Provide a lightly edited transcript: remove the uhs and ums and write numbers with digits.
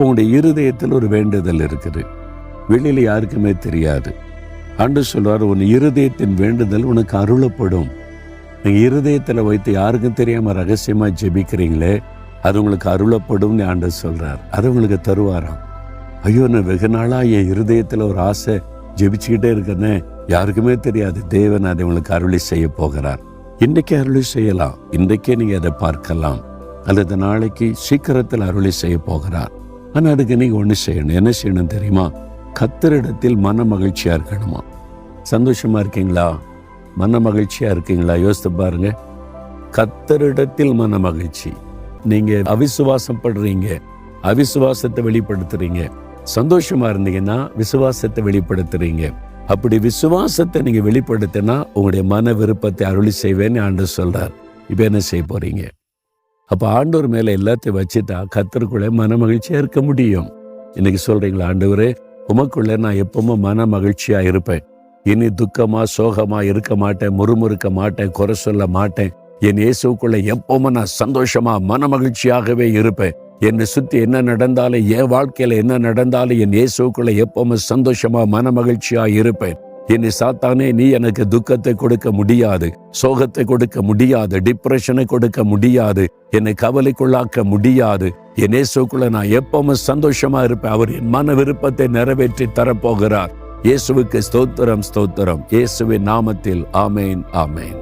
உங்களுடைய இருதயத்தில் ஒரு வேண்டுதல் இருக்குது, வெளியில யாருக்குமே தெரியாது. ஆண்டவர் சொல்றார், உன் இருதயத்தின் வேண்டுதல் உனக்கு அருளப்படும். நீங்க இருதயத்துல வைத்து யாருக்கும் தெரியாம ரகசியமா ஜெபிக்கிறீங்களே, அது உங்களுக்கு அருளப்படும்னு ஆண்டவர் சொல்றார். அது உங்களுக்கு தருவாராம். ஐயோ, நான் வெகு நாளா என் இருதயத்துல ஒரு ஆசை ஜெபிச்சுக்கிட்டே இருக்கேன்னு, யாருக்குமே தெரியாது. தேவன் அதை உங்களுக்கு அருளி செய்ய போகிறார். இன்றைக்கே அருளி செய்யலாம், இன்றைக்கே நீங்க அதை பார்க்கலாம், அல்லது நாளைக்கு சீக்கிரத்தில் அருளி செய்ய போகிறார். ஆனா அதுக்கு நீங்க ஒண்ணு செய்யணும். என்ன செய்யணும் தெரியுமா? கர்த்தரிடத்தில் மன மகிழ்ச்சியா இருக்கணுமா. சந்தோஷமா இருக்கீங்களா? மன மகிழ்ச்சியா இருக்கீங்களா? யோசித்து பாருங்க. கர்த்தரிடத்தில் மன மகிழ்ச்சி. நீங்க அவிசுவாசம் படுறீங்க, அவிசுவாசத்தை வெளிப்படுத்துறீங்க. சந்தோஷமா இருந்தீங்கன்னா விசுவாசத்தை வெளிப்படுத்துறீங்க. அப்படி விசுவாசத்தை நீங்க வெளிப்படுத்தினா உங்களுடைய மன விருப்பத்தை அருளி செய்வேன்னு ஆண்டவர் சொல்றார். இப்ப என்ன செய்ய போறீங்க? அப்ப ஆண்டவர் மேல எல்லாத்தையும் வச்சுட்டா கர்த்தருக்குள்ள மன மகிழ்ச்சியா இருக்க முடியும். இன்னைக்கு சொல்றீங்களா, ஆண்டவரே உமக்குள்ள நான் எப்பவும் மன மகிழ்ச்சியா இருப்பேன், இனி துக்கமா சோகமா இருக்க மாட்டேன், முறுமுறுக்க மாட்டேன், குறை சொல்ல மாட்டேன், என் இயேசுக்குள்ள எப்பவும் நான் சந்தோஷமா மன மகிழ்ச்சியாகவே இருப்பேன். என்னை சுத்தி என்ன நடந்தாலும், என் வாழ்க்கையில என்ன நடந்தாலும் என் இயேசுக்குள்ள எப்பவும் சந்தோஷமா மன மகிழ்ச்சியா இருப்பேன். என்னை சாத்தானே, நீ எனக்கு துக்கத்தை கொடுக்க முடியாது, சோகத்தை கொடுக்க முடியாது, டிப்ரெஷனை கொடுக்க முடியாது, என்னை கவலைக்குள்ளாக்க முடியாது. என் இயேசுக்குள்ள நான் எப்பவும் சந்தோஷமா இருப்பேன். அவர் என் மன விருப்பத்தை நிறைவேற்றி தரப்போகிறார். இயேசுவுக்கு ஸ்தோத்திரம், ஸ்தோத்திரம். இயேசுவின் நாமத்தில் ஆமேன், ஆமேன்.